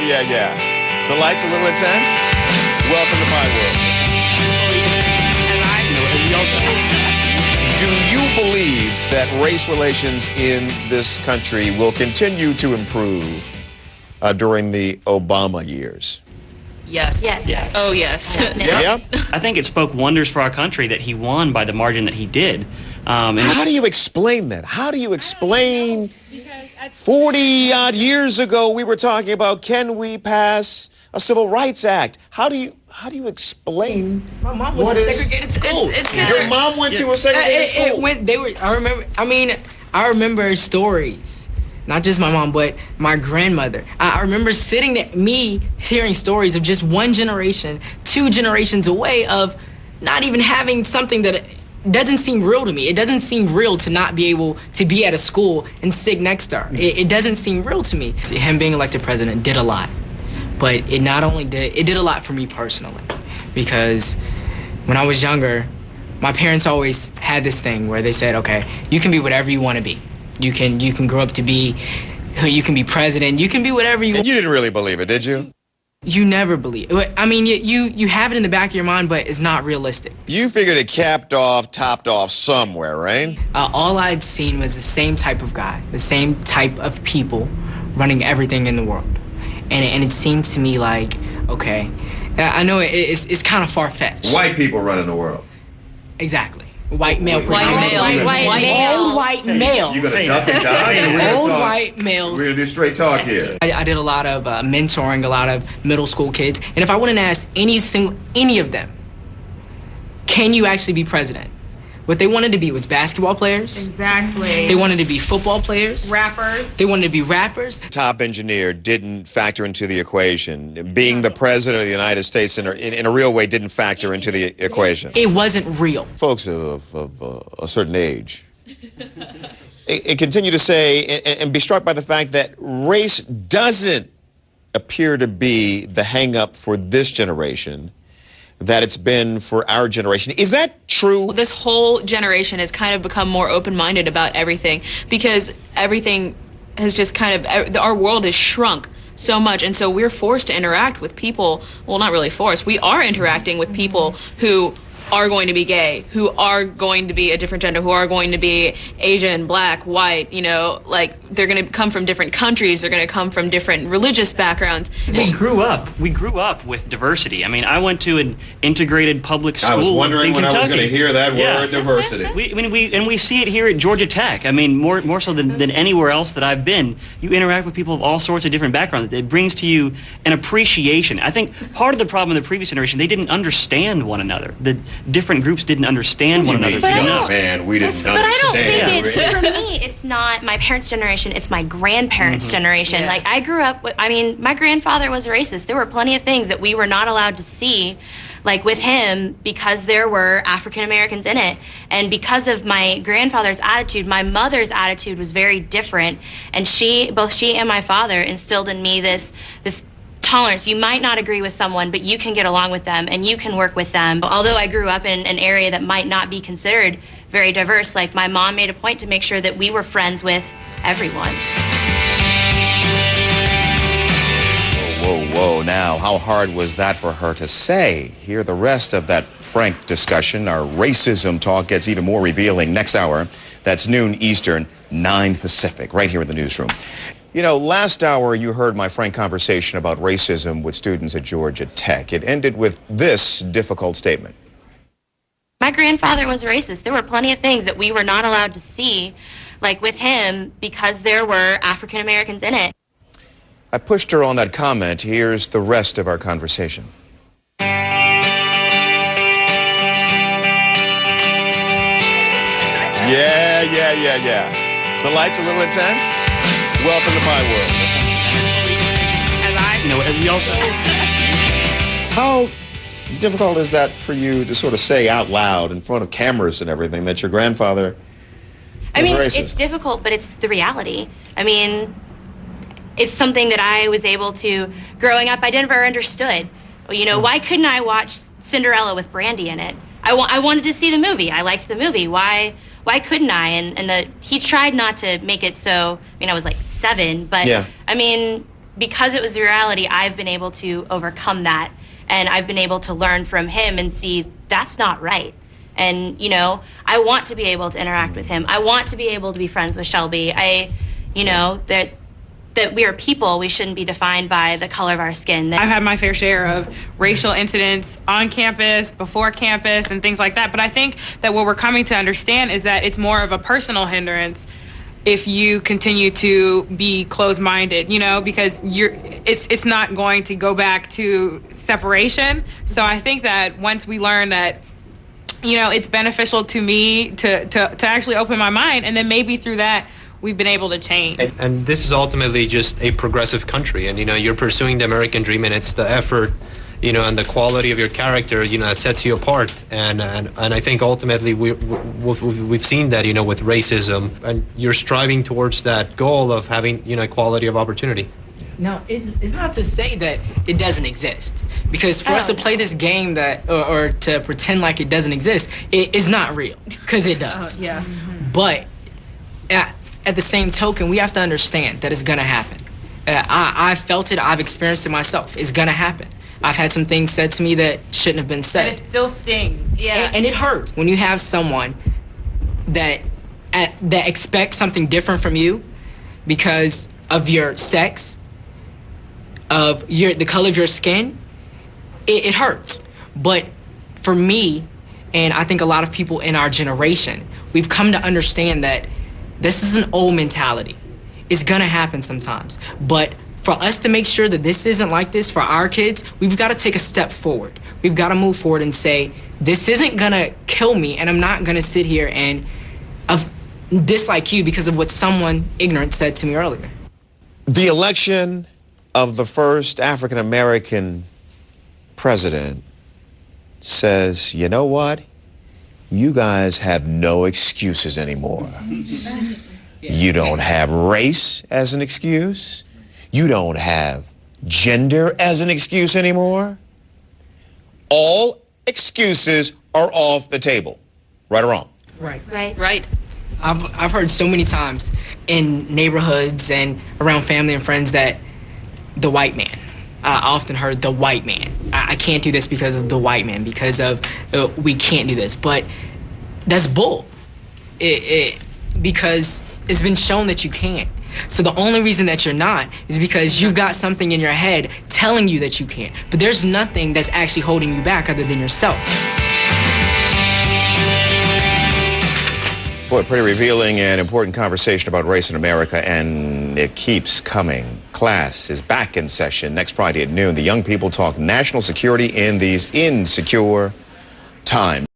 yeah. The light's a little intense? Welcome to my world. Do you believe that race relations in this country will continue to improve during the Obama years? Yes. Yes. Oh, yes. Yeah? I think it spoke wonders for our country that he won by the margin that he did. How do you explain that? How do you explain 40-odd years ago we were talking about, can we pass a Civil Rights Act? How do you explain My mom went to segregated schools. Your mom went to a segregated school? I remember stories. Not just my mom, but my grandmother. I remember sitting there, me hearing stories of just one generation, 2 generations away of not even having something that doesn't seem real to me. It doesn't seem real to not be able to be at a school and sit next to her. It doesn't seem real to me. Him being elected president did a lot, but it did a lot for me personally, because when I was younger, my parents always had this thing where they said, okay, you can be whatever you want to be. You can grow up to be, you can be president, you can be whatever you want. And you didn't really believe it, did you? You never believe. I mean, you have it in the back of your mind, but it's not realistic. You figured it topped off somewhere, right? All I'd seen was the same type of guy, the same type of people running everything in the world. And it seemed to me like, okay, I know it's kind of far-fetched. White people running the world. Exactly. White male. White males. Old white males. You gonna duck and dive? Old white males. We're gonna do straight talk here. I did a lot of mentoring, a lot of middle school kids, and if I wouldn't ask any of them, can you actually be president? What they wanted to be was basketball players. Exactly. They wanted to be football players. Rappers. They wanted to be rappers. Top engineer didn't factor into the equation. Being the president of the United States in a real way didn't factor into the equation. It wasn't real. Folks of a certain age, it continue to say and be struck by the fact that race doesn't appear to be the hang-up for this generation that it's been for our generation. Is that true? This whole generation has kind of become more open-minded about everything, because everything has just kind of, our world has shrunk so much, and so we're forced to interact with people. Well, not really forced. We are interacting with people who are going to be gay, who are going to be a different gender, who are going to be Asian, black, white, you know, like they're going to come from different countries, they're going to come from different religious backgrounds. We grew up with diversity. I mean, I went to an integrated public school. I was wondering in when Kentucky. I was going to hear that Yeah. word, diversity. We see it here at Georgia Tech. I mean, more so than anywhere else that I've been. You interact with people of all sorts of different backgrounds. It brings to you an appreciation. I think part of the problem in the previous generation, they didn't understand one another. The different groups didn't understand one another. But man, we didn't understand. But I don't think it's, for me, it's not my parents' generation, it's my grandparents' generation. Yeah. Like, I grew up with, I mean, my grandfather was racist. There were plenty of things that we were not allowed to see, like with him, because there were African Americans in it. And because of my grandfather's attitude, my mother's attitude was very different. And both she and my father instilled in me this tolerance. You might not agree with someone, but you can get along with them and you can work with them. Although I grew up in an area that might not be considered very diverse, like my mom made a point to make sure that we were friends with everyone. Whoa, now, how hard was that for her to say? Hear the rest of that frank discussion. Our racism talk gets even more revealing next hour. That's noon Eastern, 9 Pacific, right here in the newsroom. You know, last hour you heard my frank conversation about racism with students at Georgia Tech. It ended with this difficult statement. My grandfather was racist. There were plenty of things that we were not allowed to see, like with him, because there were African Americans in it. I pushed her on that comment. Here's the rest of our conversation. Yeah. The light's a little intense? Welcome to my world. We also... How difficult is that for you to sort of say out loud in front of cameras and everything that your grandfather I mean, racist? it's difficult, but it's the reality. I mean, it's something that I was able to, growing up, I never understood. You know, why couldn't I watch Cinderella with Brandy in it? I wanted to see the movie. I liked the movie. Why couldn't I? He tried not to make it so, I mean, I was like 7, but yeah. I mean, because it was the reality, I've been able to overcome that, and I've been able to learn from him and see that's not right. And, you know, I want to be able to interact with him. I want to be able to be friends with Shelby. You know, that we are people. We shouldn't be defined by the color of our skin. I've had my fair share of racial incidents on campus, before campus, and things like that. But I think that what we're coming to understand is that it's more of a personal hindrance if you continue to be closed-minded, you know, because it's not going to go back to separation. So I think that once we learn that, you know, it's beneficial to me to actually open my mind, and then maybe through that we've been able to change. And this is ultimately just a progressive country, and you know, you're pursuing the American dream, and it's the effort, you know, and the quality of your character, you know, that sets you apart. And I think ultimately we've seen that, you know, with racism, and you're striving towards that goal of having, you know, equality of opportunity. No, it's not to say that it doesn't exist, because for us to play this game that or to pretend like it doesn't exist, it is not real, because it does. Yeah. But at the same token, we have to understand that it's gonna happen. I felt it. I've experienced it myself. It's gonna happen. I've had some things said to me that shouldn't have been said. But it still stings. Yeah. And it hurts when you have someone that expects something different from you because of your sex, of the color of your skin. It hurts. But for me, and I think a lot of people in our generation, we've come to understand that this is an old mentality. It's gonna happen sometimes. But for us to make sure that this isn't like this for our kids, we've got to take a step forward. We've got to move forward and say, this isn't gonna kill me, and I'm not gonna sit here and dislike you because of what someone ignorant said to me earlier. The election of the first African American president says, you know what? You guys have no excuses anymore. You don't have race as an excuse. You don't have gender as an excuse anymore. All excuses are off the table. Right or wrong? Right. Right. I've heard so many times in neighborhoods and around family and friends that the white man. I often heard the white man. I can't do this because of the white man, because of we can't do this. But that's bull. Because it's been shown that you can't. So the only reason that you're not is because you've got something in your head telling you that you can't. But there's nothing that's actually holding you back other than yourself. Boy, pretty revealing and important conversation about race in America, and it keeps coming. Class is back in session next Friday at noon. The young people talk national security in these insecure times.